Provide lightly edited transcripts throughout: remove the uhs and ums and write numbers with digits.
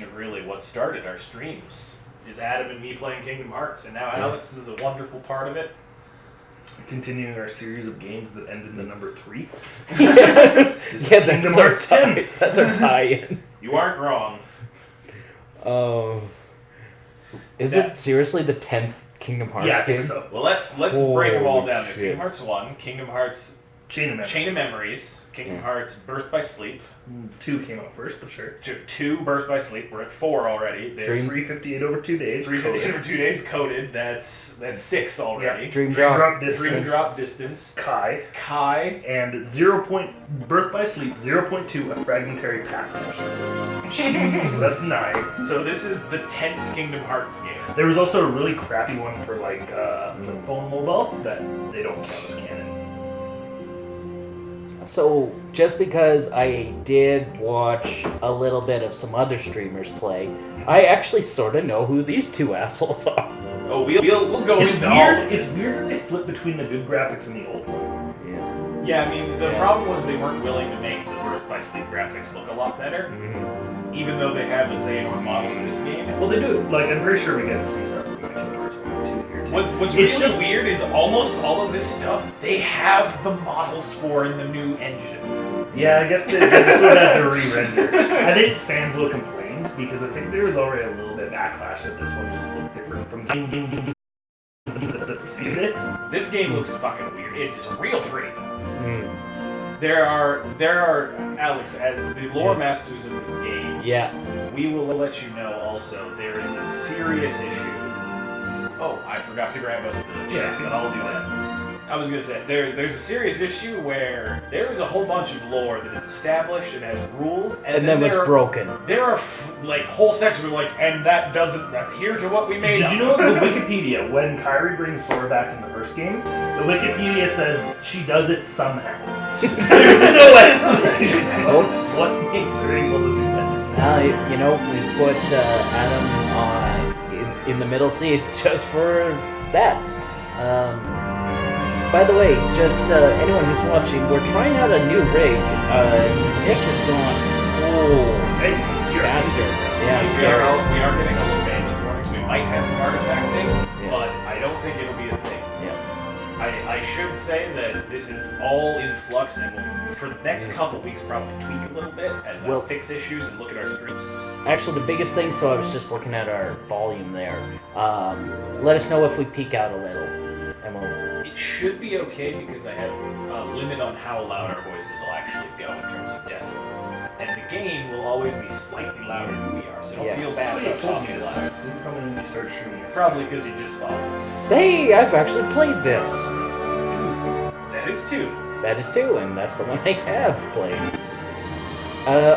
of really what started our streams. Is Adam and me playing Kingdom Hearts, and now Alex is a wonderful part of it. Continuing our series of games that end in the number 3. That's our tie. That's our tie-in. You aren't wrong. Is it seriously the 10th Kingdom Hearts game? Yeah, I think so. Well, let's break them all Holy down. There's shit. Kingdom Hearts 1, Kingdom Hearts Chain of Memories, Kingdom Hearts Birth by Sleep. 2 came out first, but sure. 2 Birth by Sleep. We're at 4 already. There's 358 over 2 days. 358 over 2 days coded. That's 6 already. Yeah. Dream Drop Drop. Distance. Dream Drop Distance. Kai. And Birth by Sleep 0.2, A Fragmentary Passage. So that's 9. So this is the 10th Kingdom Hearts game. There was also a really crappy one for flip phone mobile that they don't count as canon. So, just because I did watch a little bit of some other streamers play, I actually sort of know who these 2 assholes are. Oh, we'll go It's into all of weird. it. It's weird that they flip between the good graphics and the old one. Yeah, I mean, the problem was they weren't willing to make the Birth by Sleep graphics look a lot better, even though they have a Xehanort model for this game. Well, they do. Like, I'm pretty sure we get to see stuff from Kingdom Hearts 1 and 2 here too. What's It's really just- weird is almost all of this stuff they have the models for in the new engine. Yeah, I guess they just would have to re-render. I think fans will complain because I think there was already a little bit of backlash that this one just looked different from the games that preceded it. This game looks fucking weird. It's real pretty. There are Alex, as the lore masters of this game. Yeah. We will let you know also there is a serious issue. Oh, I forgot to grab us the chest, but I'll do that. I was gonna say there's a serious issue where there is a whole bunch of lore that is established and has rules, And then was broken. There are like whole sections where like, and that doesn't adhere to what we made. Did you know the Wikipedia, when Kairi brings Sora back in the first game, the Wikipedia says she does it somehow. There's no explanation what makes her able to do that. We put Adam in the middle seat just for that. By the way, just anyone who's watching, we're trying out a new rig. Nick has gone full Hey, you can see our caster. faces now. Yeah, we scary. are getting a little bandwidth warning, so we might have some artifacting, but I don't think it'll be a thing. Yeah. I should say that this is all in flux, and we'll, for the next couple weeks, probably tweak a little bit as I fix issues and look at our streams. Actually, the biggest thing, so I was just looking at our volume there. Let us know if we peak out a little. And It should be okay because I have a limit on how loud our voices will actually go in terms of decibels. And the game will always be slightly louder than we are, so don't feel bad You about told me talking this loud. time. Didn't come in when you started streaming. Probably because you just followed. Hey, I've actually played this. That is two. That is 2, and that's the one I have played.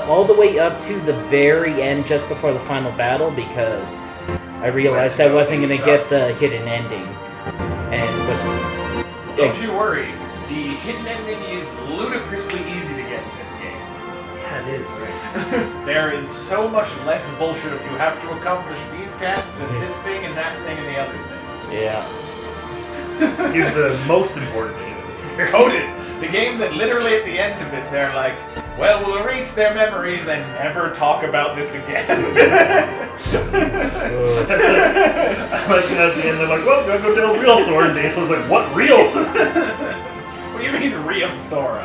All the way up to the very end, just before the final battle, because I realized I wasn't going to get the hidden ending. And was... Don't you worry. The hidden ending is ludicrously easy to get in this game. Yeah, it is, right? There is so much less bullshit of you have to accomplish these tasks and this thing and that thing and the other thing. Yeah. Here's the most important game of the series. Coded. The game that literally at the end of it, they're like, well, we'll erase their memories and never talk about this again. I like at the end, they're like, well, gotta go tell real Sora. And Daisy was like, what, real? What do you mean real Sora?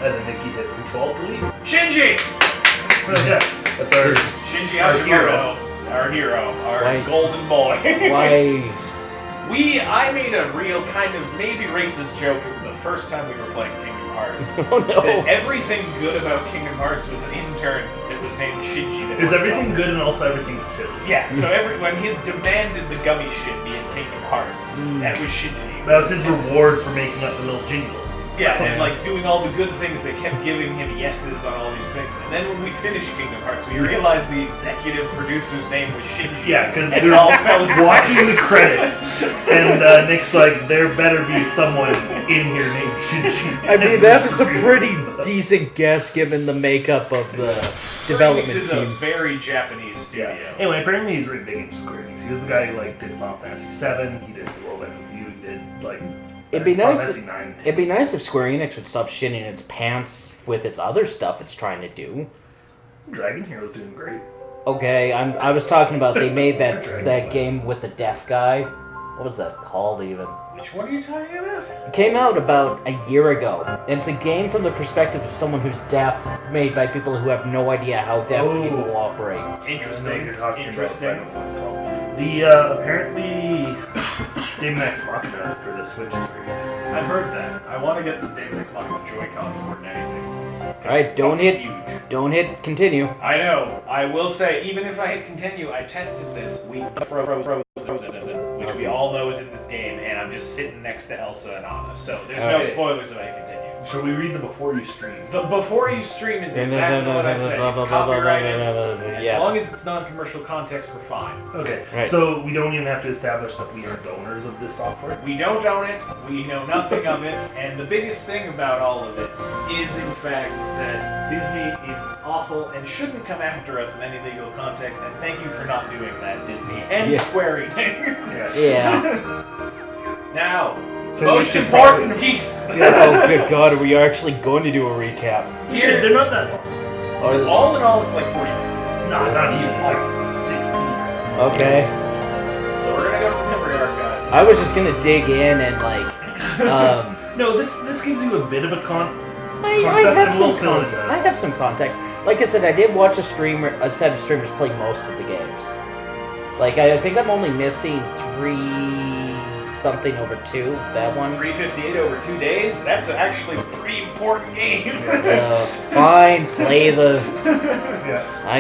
And then Nikki hit Control Delete. Shinji! Yeah, that's our... Shinji Our Hashimoto. Our hero. Our Why- golden boy. Why... I made a real kind of maybe racist joke the first time we were playing Kingdom Hearts. Oh no. That everything good about Kingdom Hearts was an intern that was named Shinji. That Is worked everything on- good and also everything silly? Yeah, so when he demanded the gummy shit be in Kingdom Hearts, that was Shinji. That was his reward for making up the little jingles. Yeah, and like doing all the good things, they kept giving him yeses on all these things. And then when we finished Kingdom Hearts, we realized the executive producer's name was Shinji. Yeah, because and they're it all fell into watching the place. credits, and Nick's like, there better be someone in here named Shinji. I mean, that was a pretty decent guess given the makeup of the development Square Enix is a team. very Japanese studio. Yeah. Anyway, apparently he's really big into Square Enix. He was the guy who did Final Fantasy VII. He did World Ends with You. He did It'd be Final nice. Fantasy IX. It'd be nice if Square Enix would stop shitting its pants with its other stuff it's trying to do. Dragon Hero's doing great. Okay, I was talking about they made that game with the deaf guy. What was that called even? Which one are you talking about? It came out about a year ago. And it's a game from the perspective of someone who's deaf, made by people who have no idea how deaf people operate. I know Interesting. you're talking Interesting. about. I don't know what it's called. The apparently Daemon X Machina for the Switch is pretty good. I've heard that. I want to get the Daemon X Machina Joy-Cons more than anything. Alright, don't hit continue. I know. I will say, even if I hit continue, I tested this. We frozen, which we all know is in this game, and I'm just sitting next to Elsa and Anna. So there's no Okay. spoilers if I hit continue. Should we read the before you stream? The before you stream is exactly what I said. It's copyrighted. As Yeah. long as it's non-commercial context, we're fine. Okay, Right. so we don't even have to establish that we are donors of this software. We don't own it, we know nothing of it, and the biggest thing about all of it is, in fact, that Disney is awful and shouldn't come after us in any legal context, and thank you for not doing that, Disney and Yeah. Square Enix. Yes. Yeah. Now, So we most should important probably- piece. Oh, good God, are we actually going to do a recap? We should. They're not that long. Or- All in all, it's like 40 minutes. No, not even. It's like 16 or something. Okay. So we're gonna go to the Memory Archive. I was just gonna dig in and No, this gives you a bit of a I concept, have and some we'll fill it context. out. I have some context. Like I said, I did watch a set of streamers play most of the games. Like I think I'm only missing 3-something over 2. That one. 358 over 2 days? That's actually a pretty important game. Fine, play the. Yeah. I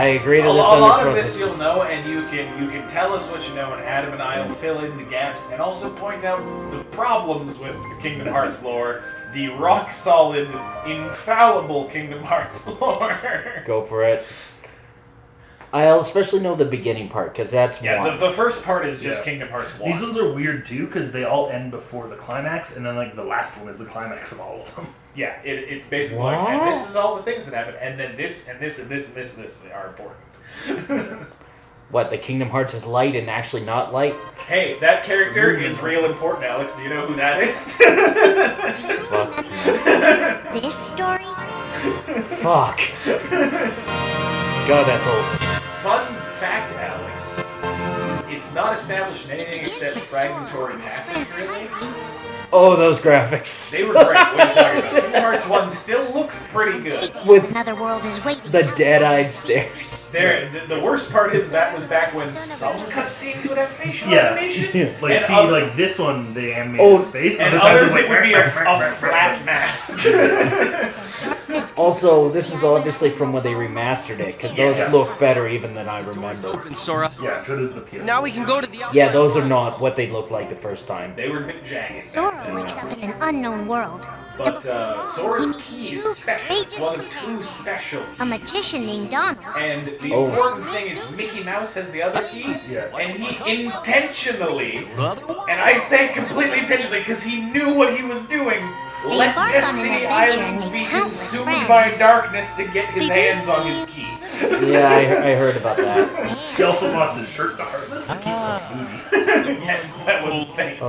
agree to A this lot under of this protest. you'll know, and you can tell us what you know, and Adam and I will fill in the gaps, and also point out the problems with the Kingdom Hearts lore, the rock solid, infallible Kingdom Hearts lore. Go for it. I'll especially know the beginning part because that's Yeah, one. the first part is just Yeah. Kingdom Hearts 1. These ones are weird too because they all end before the climax, and then like the last one is the climax of all of them. Yeah, it's basically like, and What? this is all the things that happen, and then this and this and this and this and this are important. What, the Kingdom Hearts is light and actually not light? Hey, that character is real important, Alex. Do you know who that is? Fuck. This story? Fuck. God, that's old. Fun fact, Alex. It's not established in anything except fragmentary passage, really. Oh, those graphics. They were great. What are you talking about? Kingdom Hearts 1 still looks pretty good. With Another world is waiting. the dead-eyed stares. The worst part is that was back when some cutscenes would have facial Yeah. animation. Like, and see, other, like this one, they animated Oh, his face, and other times others it's it would be a like, flat mask. Also, this is obviously from when they remastered it, because those Yes. look better even than I remember. Open, Sora. Yeah, so does the PS. Now we can go to the outside. Yeah, those are not what they looked like the first time. They were a bit jagged. Sora wakes up in an unknown world. But Sora's He key meets is two special. It's one of courageous two special A keys. magician named Donald. And the Oh. important thing is Mickey Mouse has the other key, Yeah. and he intentionally, and I say completely intentionally because he knew what he was doing, They let embark on an Destiny adventure Islands and be make countless consumed friends. by darkness to get his They do hands on his see- key. Yeah, I heard about that. He also lost his shirt to Heartless to keep the movie. Yes, that was the thing.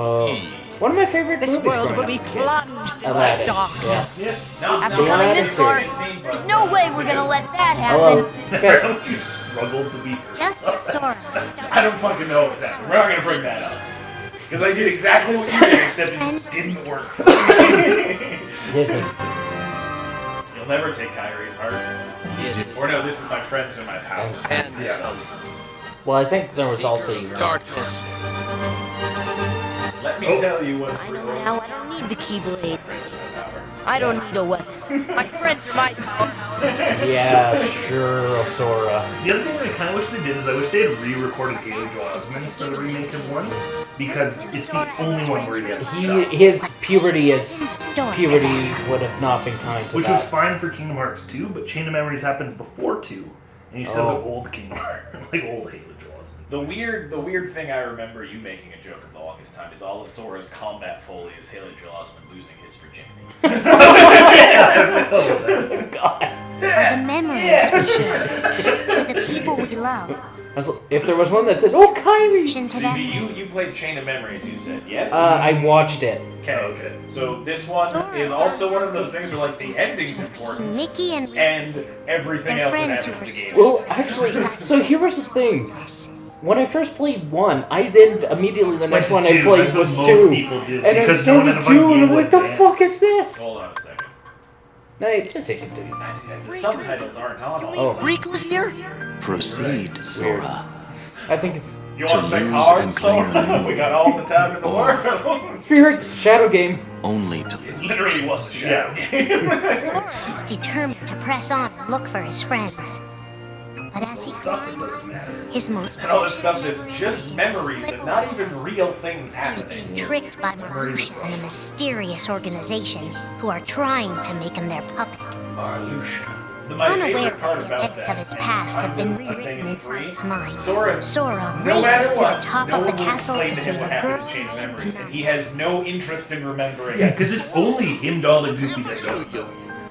One of my favorite This movies world growing will up be as a kid. plunged in Aladdin. darkness. Yeah. Yeah. After The coming Aladdin this far, series. there's no way we're gonna let that Hello. happen. Fair. Don't you struggle to beat Just as Sora I started don't fucking know what's happening. We're not gonna bring that up. Because I did exactly what you did, except it didn't work. Here's me. You'll never take Kyrie's heart. Or no, this is my friends or my pals. And Yeah. Well, I think there was also darkness. Let me Oh. tell you what's I real. know now I don't need the Keyblade. Friends or my power. I don't need a weapon. My friends are my power. Yeah, sure, Sora. The other thing I kind of wish they did is I wish they had re-recorded Haley Joel Osment for the remake of 1, because it's the only one where he has a shot. His puberty is story. puberty would have not been kind to Which that. was fine for Kingdom Hearts 2, but Chain of Memories happens before 2, and you still Oh. have old Kingdom Hearts, like old Haley Joel Osment. The weird thing I remember you making a joke of the longest time is all of Sora's combat foley is Haley Joel Osment losing his virginity. God. Are the memories we share. With the people we love. If there was one that said, "Oh, Kyrie," To them, You played Chain of Memories, you said, yes? I watched it. Okay. So this one is also one of those things where, like, the ending's important, Mickey and and everything They're else that friends happens in who the game. Well, actually, so here was the thing. When I first played 1, I then immediately the next one I 2, played that's what was most 2. people did, And I because no one started had a 2 and I'm Game like, the Boy fuck Advance. is this? Hold on a second. No, it just it continue. The subtitles aren't on. Oh. Rico's here? Proceed, Sora. I think it's You To want the lose cards, and claim so a new we got all the time in the or- world. Spirit Shadow Game. Only to lose. Literally was a shadow game. Sora is determined to press on and look for his friends. But as he Stuff that climbs, doesn't matter. his most And all that stuff that's just memories and not even real things is happening. being tricked by Marusha and a mysterious organization who are trying to make him their puppet. Marluxia. My Unaware favorite part that the about events that, of his and past have been a thing rewritten in inside 3, his mind. Sora Sora no races matter to what, the top no of the one will castle explain to to see him the what happened girl in Chain of Memories, he and he has no interest in remembering. Yeah, because it's only him, Donald, and Goofy that don't kill.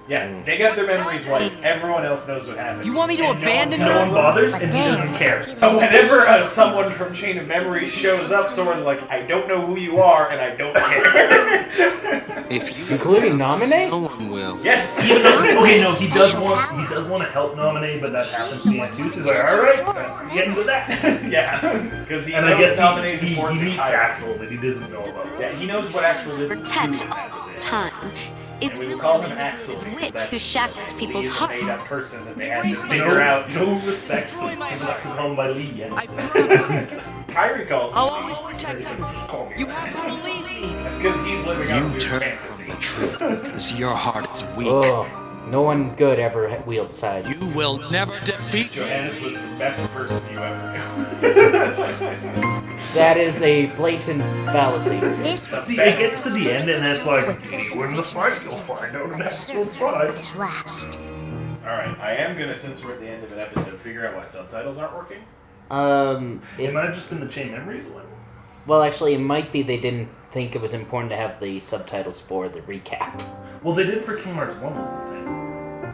Yeah, they got their memories wiped. Everyone else knows what happened. You want me to And abandon no No one one tells them. bothers, But and he then- doesn't care. So whenever someone from Chain of Memories shows up, Sora's like, I don't know who you are, and I don't care. If you Including Nominate? no one will. Yes! Even though, okay, no, he does Special want powers. to help nominate, but that happens in the end too. So he's like, all right, let's get into that. Yeah, because he And I knows guess Dominate's he important to meets Kyrie. Axel, but he doesn't know about. Yeah, he knows what Axel did to protect him. all this time is And we really will call him the Axel because witch that's who shackles people's he's a made-up hearts. person that they had to figure out. No respect to him left alone by Lee Jensen. Kyrie calls him. I'll always protect you. You have to believe me. That's because he's living out You weird turn fantasy. from the truth because your heart is weak. Oh, no one good ever wields sides. You will never defeat me. Johannes was the best person you ever knew. That is a blatant fallacy. This See, it gets to the end, and it's like, did he win the fight? You'll find out in episode uncertain 5. his last. Alright, I am gonna, since we're at the end of an episode, figure out why subtitles aren't working. It It might have just been the Chain Memories one. well, actually, it might be they didn't think it was important to have the subtitles for the recap. Well, they did for Kingdom Hearts 1 was the thing.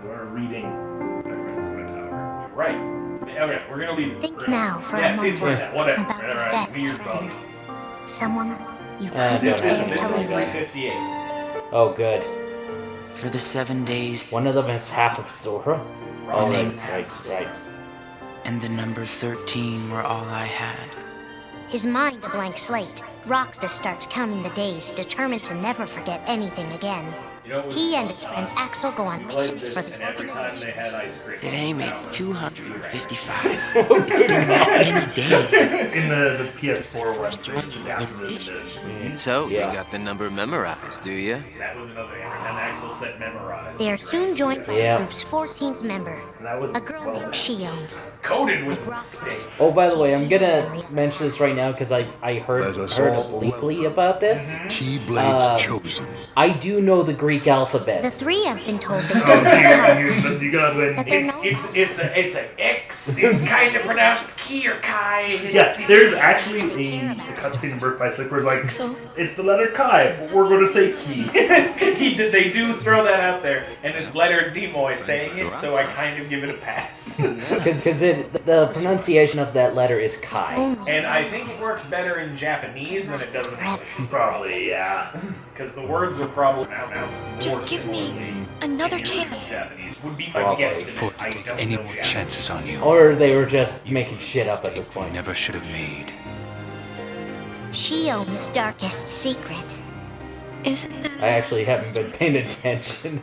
We were reading My Friends in My Tower. Right. Okay, we're gonna leave it. Think We're gonna- now for yeah, a see, it's moment worked out. Whatever. about your Alright, best weird friend. bug. Someone you Uh, couldn't This don't is know. say this until is it was 358. Oh, good. For the 7 days One of them is half of Sora. Oh, This right, is half of Sora. right. and the number 13 were all I had. his mind a blank slate. Roxas starts counting the days, determined to never forget anything again. You know, it was He and one his time friend Axel go on we played missions for this, the and every time they organization. had ice cream. Today makes that was 255. Oh, good Many days. In the PS4 one, so they just adapted it into So, Yeah. you got the number memorized, do you? That was another thing. And Axel said memorize. They are soon joined by Yeah. the group's 14th member, And that was a girl well named done. Shio. Coded with Like a mistake. Roxas. Oh, by the way, I'm gonna mention this right now because I heard Let us heard all obliquely about this. Keyblades chosen. I do know the Greek The alphabet. three have been told they Oh, don't so have you gotta win. that they're It's known an X. It's kind of pronounced Ki or Kai. Yeah, there's actually a cutscene in Birth by Sleep where it's like, So, it's the letter Kai, but we're going to say Key. They do throw that out there, and it's Leonard Nimoy saying it, so I kind of give it a pass. Because the pronunciation of that letter is Kai. only And I think it works better in Japanese than it does in English. Probably, yeah. Because the words are probably pronounced more just give me similarly another in English chance. than Japanese. Would be my Probably. guesstimate. I don't Any know more Japanese. chances on you? Or they were just making shit up at this point. Never should have made. Shio's darkest secret. isn't that I actually haven't been paying attention.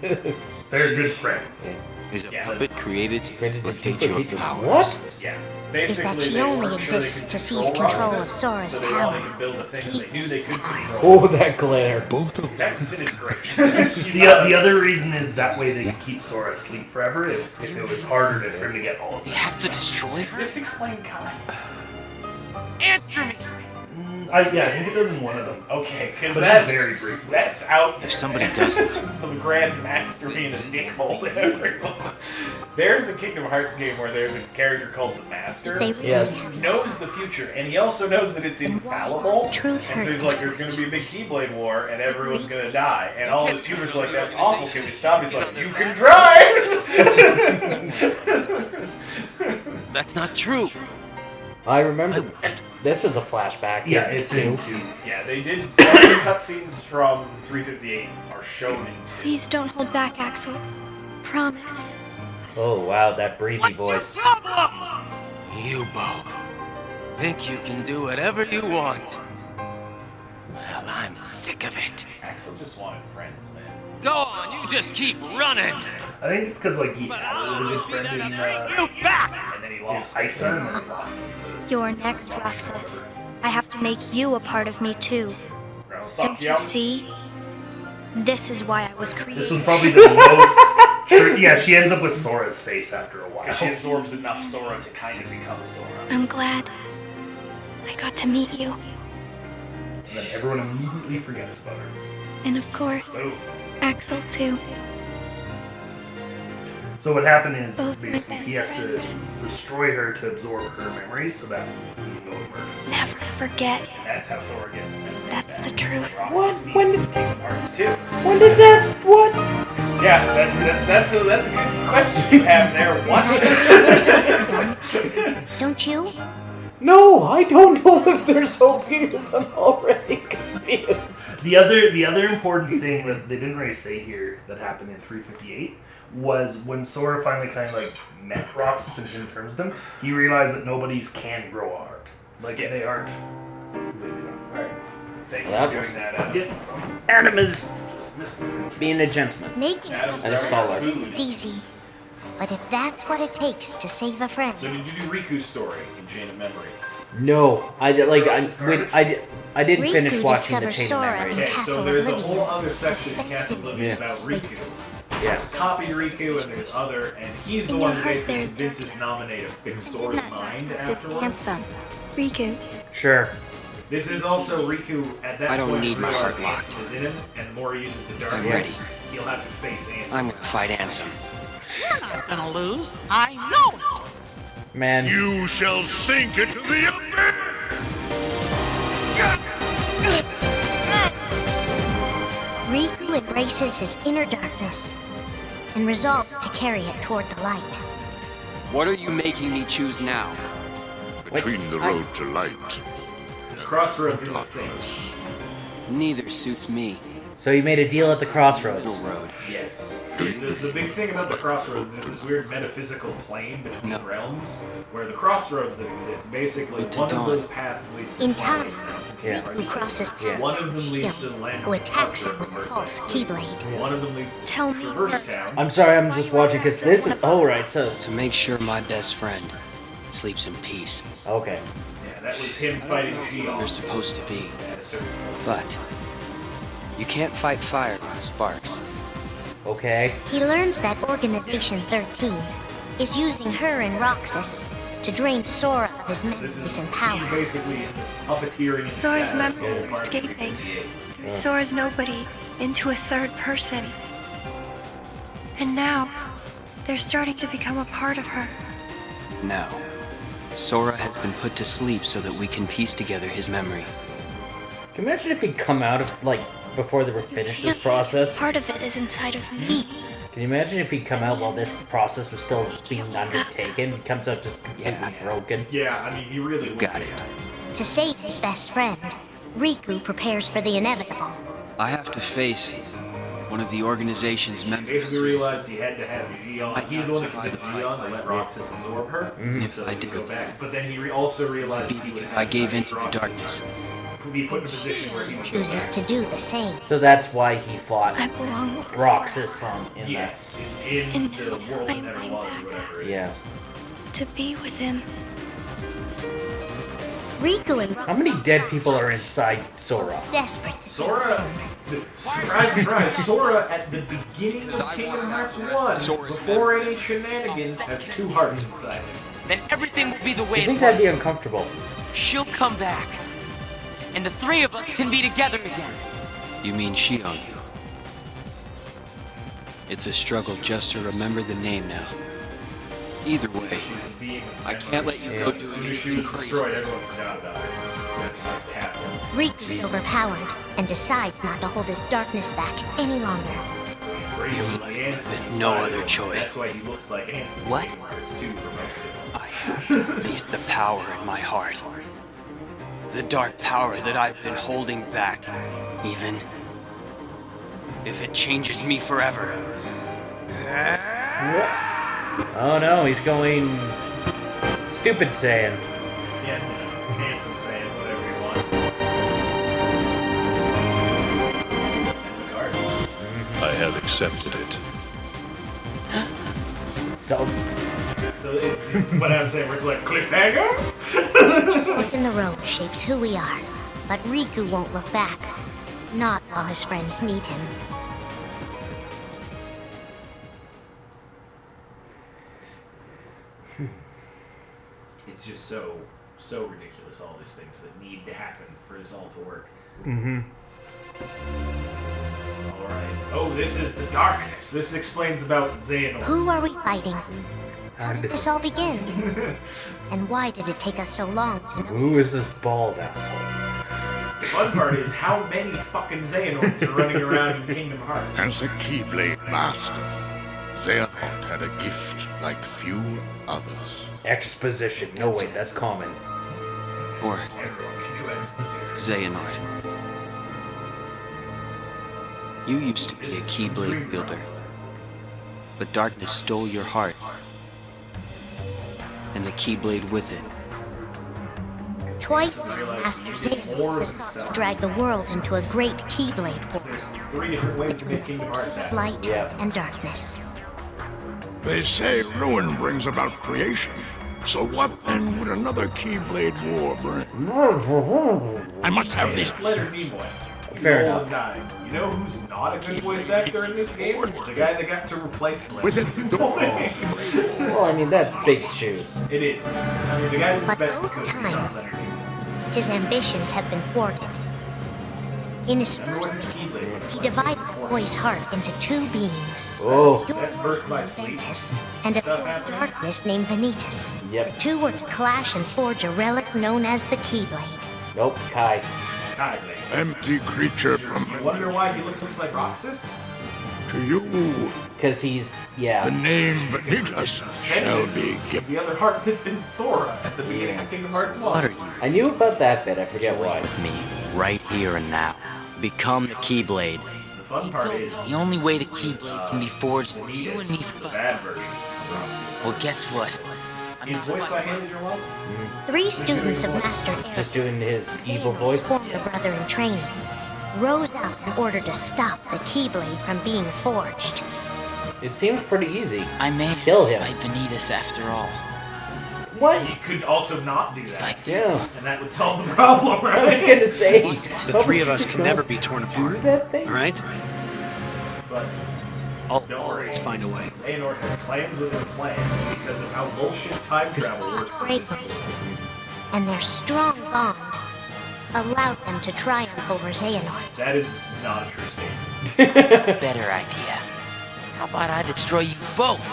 They're good friends. Is a Yeah. puppet created to Created to duplicate your duplicate- powers? What? Yeah. Is that Basically, she they only weren't sure they exists could to seize control of Roxas, Sora's so they power. wanted to build a thing that they knew they could control. Oh, that glare. Both of them. That sin is great. She's The, not- the other reason is that way they can keep Sora asleep forever if it was harder for him to get all of We them. have to destroy Does her? this explain Kai? Answer me! Yeah, I think it does in one of them. Okay, because But that's just very briefly. That's out there. If somebody doesn't. The Grand Master being a dickhole to everyone. There's a Kingdom Hearts game where there's a character called the Master. They Yes. He knows the future, and he also knows that it's infallible. Truth And so he's hurts. like, there's going to be a big Keyblade war, and everyone's going to die. And all his tutors are like, that's awful, can we stop? He's like, you can try! That's not true. I remember this was a flashback. Yeah, it's in too. 2. Yeah, they did. Some of the cutscenes from 358 are shown in 2. Please don't hold back, Axel. Promise. Oh wow, that breathy voice. You both think you can do whatever you want. Well, I'm sick of it. Axel just wanted friends, man. Go on, you just keep running. I think it's because, like, he had a really good friend in You back! And then he lost. Isa, and then he lost him. You're next, Roxas. I have to make you a part of me too. Don't you see? This is why I was created. This was probably the most... Sure, yeah, she ends up with Sora's face after a while. Because she absorbs enough Sora to kind of become Sora. I'm glad I got to meet you. And then everyone immediately forgets about her. And of course, Boom. Axel too. So what happened is, Both my basically, he has best to friends. destroy her to absorb her memories so that he can go emerges. Never forget. That's how Sora gets it. That's the truth. Roxas meets When in Kingdom Hearts 2. When did that? What? Yeah, that's a good question you have there. What? Don't you? No, I don't know if there's hope because I'm already confused. The other important thing that they didn't really say here that happened in 358 was when Sora finally kind of like met Roxas and came to terms with them, he realized that nobody's can grow a heart. Like they aren't. Alright. Thank you That for was- doing that, Adam. Yeah. Animus Just missed it. being a gentleman. Making Adam's And a scholar. isn't easy. But if that's what it takes to save a friend, So did you do Riku's story in Chain of Memories? No, I did like I didn't finish Riku watching the discovers Chain of Sora Memories. in Okay, so Castle there's a Oblivion, whole other section in suspended Castle Oblivion Yeah. about Riku. Yeah. It's copied Riku and there's other, and he's the In one your who heart basically there's convinces darkness. Naminé to fix In Sora's that mind darkness is afterwards. handsome. Riku. Sure. This is also Riku at that I don't point need my realized heart locked. Ansem is in him, and the more he uses the ready. darkness, he'll have to face Ansem. I'm gonna fight Ansem. Gonna lose? I know it! Man. You shall sink into the abyss! Riku embraces his inner darkness and resolves to carry it toward the light. What are you making me choose now? Between the road to light Crossroads and is a thing. darkness. Neither suits me. So you made a deal at the crossroads. Middle road. Yes. See, the big thing about the crossroads is this weird metaphysical plane between No. realms, where the crossroads that exist, basically Lead to one dawn. of those paths leads to In Twilight time, Town. Yeah. Riku crosses Yeah. One of them leads to the him, land who of attacks him Arthur, with a where false it's keyblade. One of them leads to Tell me Traverse first. Town. I'm sorry, I'm just watching because this is. Oh, right, so. To make sure my best friend sleeps in peace. Okay. Yeah, that was him fighting You're Gion supposed to be. at a certain point. But you can't fight fire with sparks. Okay. He learns that Organization 13 is using her and Roxas to drain Sora of his This memories is and he's power. basically puppeteering. Sora's the memories whole are part of escaping. 358. Through Sora's nobody into a third person. And now, they're starting to become a part of her. Now, Sora has been put to sleep so that we can piece together his memory. Can you imagine if he'd come out of, like, before they were finished this process? Part of it is inside of me. Can you imagine if he'd come out while this process was still being undertaken? He comes out just completely broken. Yeah, I mean, you really would. Got it. To save his best friend, Riku prepares for the inevitable. I have to face one of the organization's Basically members. realized he had to have Gion. He's the one that convinced Gion to let Roxas absorb her, If so I he could do, go back. But then he also realized he would because have I gave to in to the Roxas darkness. be put in a position where he would go Chooses back. to do the same. So that's why he fought I belong with Roxas in Yes, in In the world that my never mind. was, or whatever it Yeah. is. to be with him. Riku and How many dead people are inside Sora? desperate to save Sora, him. surprise, surprise, Sora at the beginning of Kingdom Hearts 1, before any shenanigans, has 2 hearts inside him. Then everything will be the I way think it that'd be was. uncomfortable. She'll come back. And the three of us can be together again. You mean Shion? It's a struggle just to remember the name now. Either way, She was being I can't let you go As do soon as she anything was crazy. destroyed, everyone forgot about her. Except like Castle. Riku's overpowered and decides not to hold his darkness back any longer. embraces the Ansem with no inside other of him. choice. That's why he looks like Ansem. What? Too, for most of them. I have to face the power in my heart. The dark power that I've been holding back. Even if it changes me forever. Oh no, he's going stupid Saiyan. Yeah, Ansem saying whatever you want. And the card. I have accepted it. So So what I'm saying, we're like cliffhanger. Fork in the road shapes who we are, but Riku won't look back. Not while his friends meet him. It's just so ridiculous, all these things that need to happen for this all to work. Alright. Oh, this is the darkness. This explains about Xehanort. Who are we fighting? How did this all begin? And why did it take us so long to know? who is this bald asshole? The fun part is how many fucking Xehanorts are running around in Kingdom Hearts. As a Keyblade Master, Xehanort had a gift like few others. Exposition. No wait, that's common. Or Everyone can do exposition. Xehanort. You used to be a Keyblade wielder, but darkness stole your heart, and the Keyblade with it. Twice now, Master Xehanort has sought to drag the world into a great Keyblade war. There's 3 different ways to make Kingdom Hearts happen. Light Yep. and darkness. They say ruin brings about creation. So what then would another Keyblade War bring? I must have these. Leonard Nimoy. Fair Roll enough. of 9. You know who's not a good voice actor in this game? The guy that got to replace Leonard Within the door. Nimoy. Well, I mean that's big shoes. It is. I mean, the guy who's the But best he both could is not times, Leonard Nimoy. his ambitions have been thwarted. In his Remember what first his Keyblade was? he divided the boy's heart into 2 beings. Oh, That's birth by sleep. Ventus and a Stuff form of happening? darkness named Vanitas. Yep. The 2 were to clash and forge a relic known as the Keyblade. nope, Kai. Keyblade. Empty creature You from wonder why he looks like Roxas? to you. Because he's, The yeah. name Vanitas shall be Ventus is given. the other heart that's in Sora at the beginning of Kingdom Hearts 1. What are you I knew about that bit, I forget doing why. with me right here and now? Become the Keyblade. The fun part is The only way the Keyblade can be forged is you and me Vanitas, the fight. bad version of Roxas. Well, guess what? He's voiced by Haley Joel Osment. 3 students of Master Eric, Just doing his evil voice. former brother in training, rose up in order to stop the Keyblade from being forged. It seems pretty easy. I may Kill him. fight Vanitas after all. What? He could also not do If I that, do, Yeah. and that would solve the problem, right? I was gonna say. The 3 of us can never be torn do apart. that thing. All right? But I'll don't worry, always find a way. Xehanort has plans within plans because of how bullshit time travel works in this Bravely. game. And their strong bond allowed them to triumph over Xehanort. That is not a true statement. better idea. How about I destroy you both?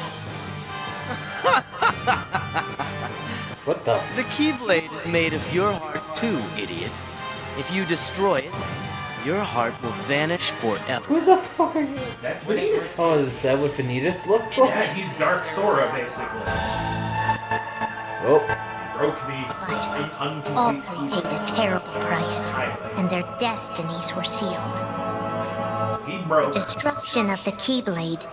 What the? The Keyblade is made of your heart too, idiot. If you destroy it, your heart will vanish forever. Who the fuck are you? That's Vanitas. Oh, is that what Vanitas looked Yeah, like? he's Dark Sora, basically. Oh, Broke the All incomplete 3 paid a terrible price, Keyblade. and their destinies were sealed. He The broke, and destruction of the Keyblade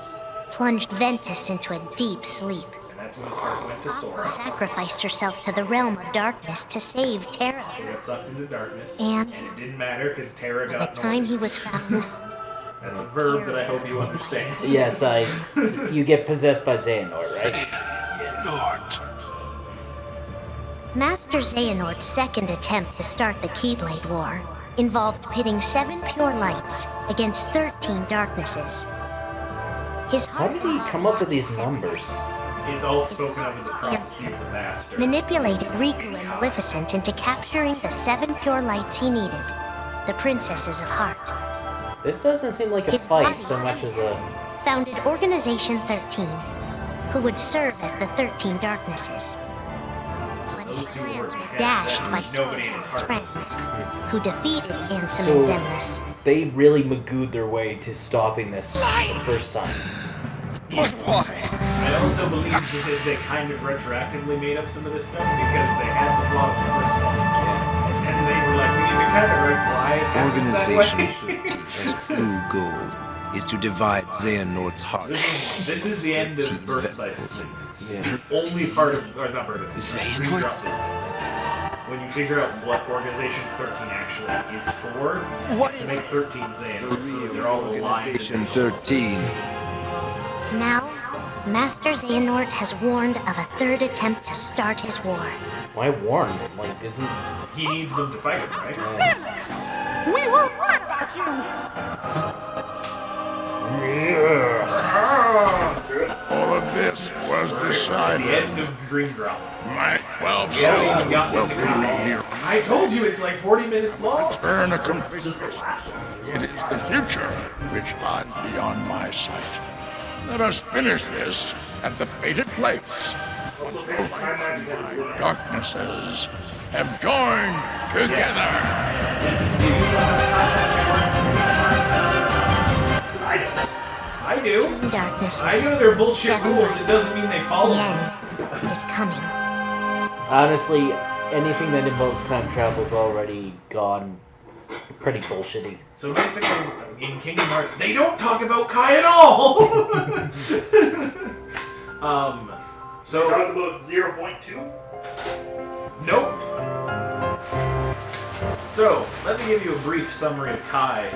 plunged Ventus into a deep sleep. that's when his heart went to Sora. Sacrificed herself to the realm of darkness to save Terra. He got sucked into darkness, And it didn't matter because Terra by the got time he normal. was found, That's a verb that I hope you understand. yes, you get possessed by Xehanort, right? Lord. Master Xehanort's second attempt to start the Keyblade War involved pitting 7 pure lights against 13 darknesses. His How did he come up with these numbers? It's all spoken of in the prophecy of the Master. manipulated Riku and Maleficent into capturing the 7 pure lights he needed, the Princesses of Heart. This doesn't seem like a His fight so body much as a. founded Organization 13, who would serve as the 13 Darknesses. But his his plans were dashed by Sora and his friends, who defeated Ansem So- and Xemnas. They really magooed their way to stopping this the first time. But why? I also believe that they kind of retroactively made up some of this stuff because they had the plot of the first one. And they were like, we need to kind of write why it happened that Organization way. 13's true goal is to divide Xehanort's heart. This is the end of Birth by Distance. Only part of, or not Birth by Distance, Xehanort? Drop Distance. When you figure out what Organization 13 actually is for, What to is make 13 Xehanort, so they're all aligned. Organization 13? Now, Master Xehanort has warned of a third attempt to start his war. Why warn? Like, isn't... He needs them to fight him, right? We were right about you! All of this was The decided. end of Dream Drop. My 12 Yeah, we souls got will to be come. here. I told you it's like 40 minutes long. Turn a complete. It is the future which lies beyond my sight. Let us finish this at the fated place. Darknesses have joined together. I do. Darknesses. I know they're bullshit Seven rules. It doesn't mean they follow The them. end is coming. Honestly, anything that involves time travel is already gone pretty bullshitty. So basically, in Kingdom Hearts, they don't talk about Kai at all. So Talk about 0.2? nope. So let me give you a brief summary of Kai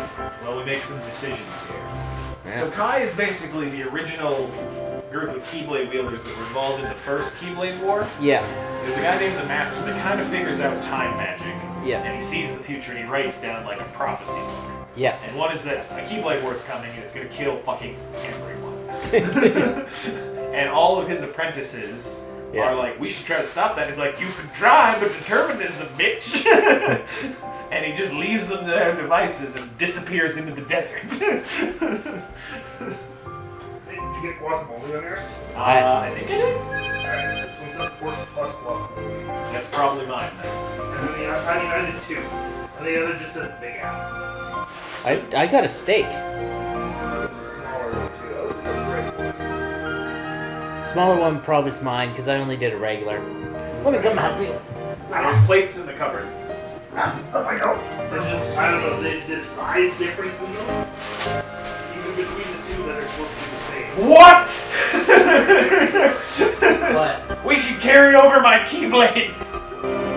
while we make some decisions here. So Kai is basically the original group of Keyblade wielders that were involved in the first Keyblade War. Yeah. There's a guy named the Master that kind of figures out time magic. Yeah. And he sees the future and he writes down like a prophecy book. Yeah. And one is that a Keyblade War is coming and it's going to kill fucking everyone. And all of his apprentices Yeah. are like, we should try to stop that. He's like, you can try, but determinism, bitch. And he just leaves them to their devices and disappears into the desert. Hey, did you get guacamole on yours? I think I did. Alright, this one says pork plus guacamole. That's probably mine then. And then I did too. And the other just says big ass. I got a steak. There's a smaller one too. Great. Smaller one probably is mine because I only did a regular. Let me come help you. There's plates in the cupboard. Oh my god. There's just, I don't know, the size difference in them. Even between the two that are supposed to be the same. What? What? We can carry over my Keyblades!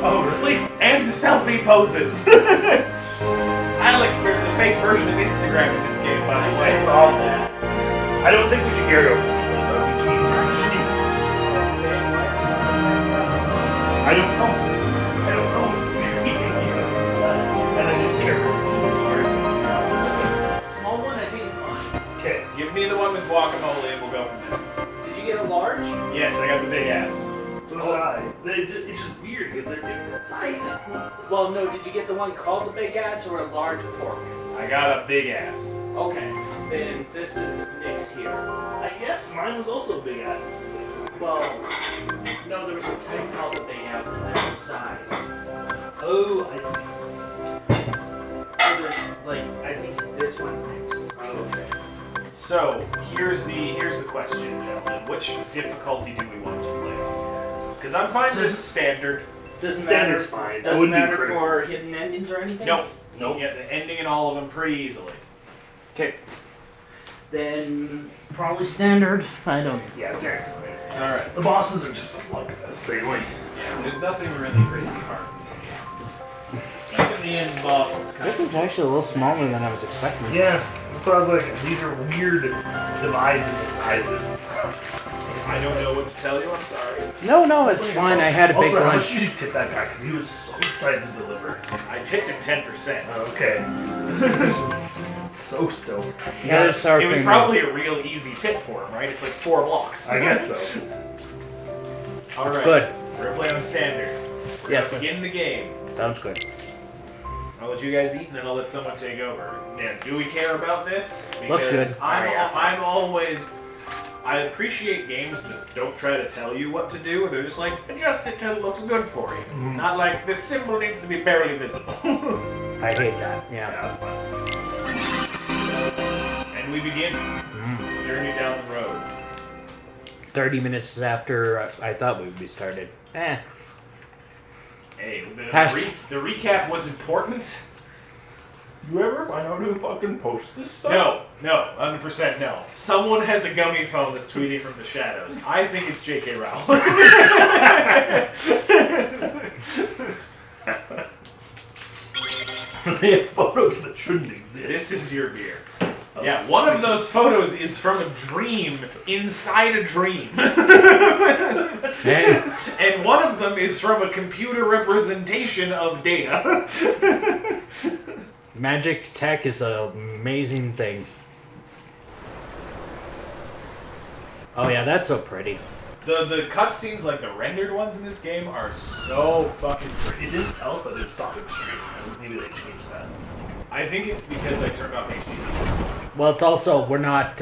Oh, really? And to selfie poses! Alex, there's a fake version of Instagram in this game, by the way. It's awful. I don't think we should carry over. I don't know. I don't know. It's weird. And I didn't care to see Small one, I think is mine. it. Okay. Give me the one with guacamole and we'll go from there. Did you get a large? Yes, I got the big ass. So did I. It's just weird because they're different sizes. Well, no. Did you get the one called the big ass or a large pork? I got a big ass. Okay. Then this is Nick's here. I guess mine was also big ass. Well, no, there was a type called the big ass and that's the size. Oh, I see. So there's like, I think this one's next. Okay. So, here's the question, gentlemen. Which difficulty do we want to play? Because I'm fine with standard. Doesn't Standard's matter. fine. That Doesn't wouldn't be matter critical. for hidden endings or anything. Nope. Nope. Get the ending in all of them pretty easily. Okay. Then probably standard. I don't. Yeah, seriously. Alright. The bosses are just like a sailing. Yeah, there's nothing really crazy hard in this game. Even the end boss is kind This is actually a little smaller than I was expecting. Yeah, that's why I was like, these are weird divides in the sizes. I don't know what to tell you, I'm sorry. No, it's fine. I had a big Also, how lunch. much did you tip that guy? Because he was so excited to deliver. I tipped him 10%. Okay. Just so stoked. Yeah, sour It was cream. probably a real easy tip for him, right? It's like 4 blocks. I guess so. Alright. Good. We're gonna play on standard. We're Yes, gonna sir. begin the game. Sounds good. I'll let you guys eat and then I'll let someone take over. Now, do we care about this? Looks good. I'm I appreciate games that don't try to tell you what to do. They're just like, adjust it till it looks good for you. Not like, this symbol needs to be barely visible. I hate that. Yeah. That's fun. And we begin journey down the road. 30 minutes after I thought we would be started. Hey, the recap was important. You ever find out who fucking posts this stuff? No, 100% no. Someone has a gummy phone that's tweeting from the shadows. I think it's J.K. Rowling. They have photos that shouldn't exist. This is your beer. Yeah, one of those photos is from a dream inside a dream. And one of them is from a computer representation of data. Magic tech is an amazing thing. Oh yeah, that's so pretty. The cutscenes, like the rendered ones in this game, are so fucking pretty. It didn't tell us that it stopped it streaming. Maybe they changed that. I think it's because I turned off HDC. Well, it's also we're not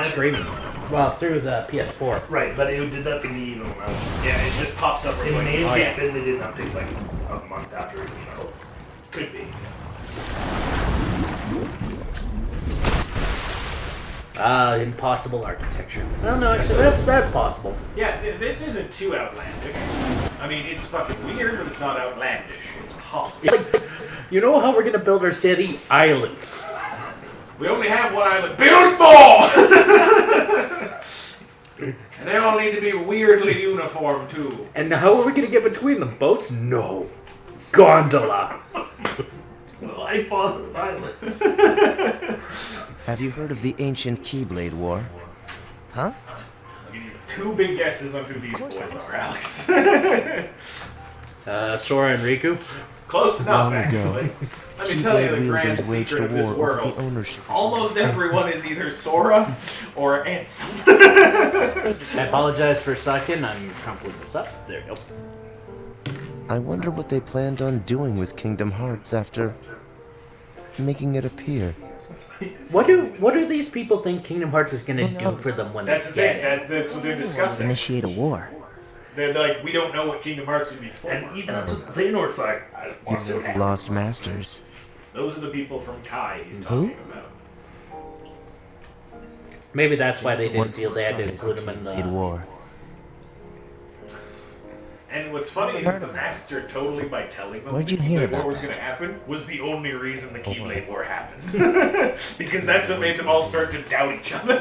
streaming. Well, through the PS4. Right, but it did that for me even when I was. Yeah, it just pops up. Where It it's may like, have just been they didn't update like a month after it came out. Could be. Impossible architecture. Well, no, actually, that's possible. Yeah, this isn't too outlandish. I mean, it's fucking weird, but it's not outlandish. It's possible. It's like, you know how we're gonna build our city? Islands. We only have one island. Build more! And they all need to be weirdly uniform, too. And how are we gonna get between the boats? No. Gondola. Life on the islands. Have you heard of the ancient Keyblade War? Huh? I'll give you 2 big guesses on who these boys are, Alex. Sora and Riku? Close enough, Long ago, actually. Let me tell you the grand wielders waged secret a of this war over world. the ownership. Almost everyone is either Sora or Ansem. I apologize for a second. I'm crumpling this up. There you go. I wonder what they planned on doing with Kingdom Hearts after making it appear. What do these people think Kingdom Hearts is gonna do for them when That's the they get thing. it? That's what they're discussing. Initiate a war. They're like, we don't know what Kingdom Hearts would be for. And even that's what Xehanort's like. I just want to see what happens. Lost Masters. Those are the people from Kai he's Who? talking about. Maybe that's why they didn't feel they had to include them in Keyblade the War. And what's funny is the Master totally, by telling them Where'd the you hear Keyblade War about was that? going to happen, was the only reason the Keyblade War happened. Because that's what made them all start to doubt each other.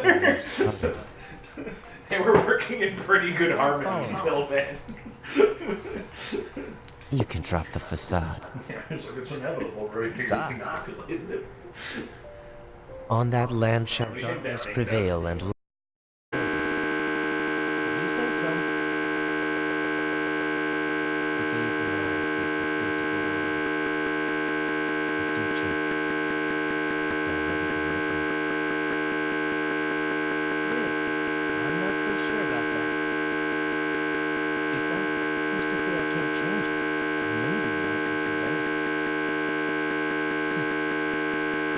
They were working in pretty good harmony until then. You can drop the facade. Yeah, it's like it's inevitable, right? Stop. Inoculated it. On that land shall We think that darkness makes prevail and light. You say so. The gazing eye sees the fate of the world. The future. It's already been written. Really? I'm not so sure about that. Besides, who's to say I can't change it? Maybe I can prevent it.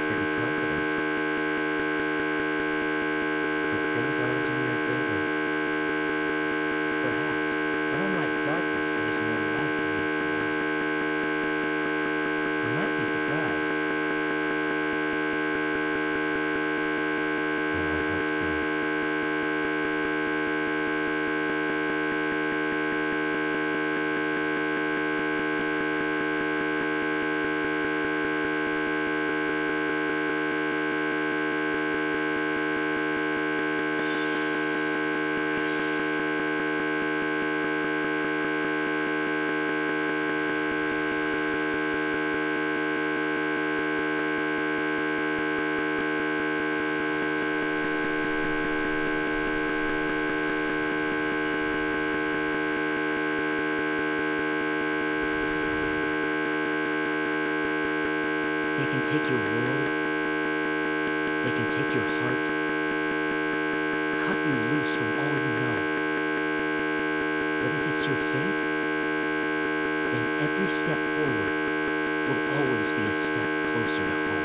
Pretty confident. But things aren't in your favor. Perhaps, but unlike darkness, there's more light that meets the eye. You might be surprised. Oh, I hope so. They can take your world. They can take your heart. Cut you loose from all you know. But if it's your fate, then every step forward will always be a step closer to home.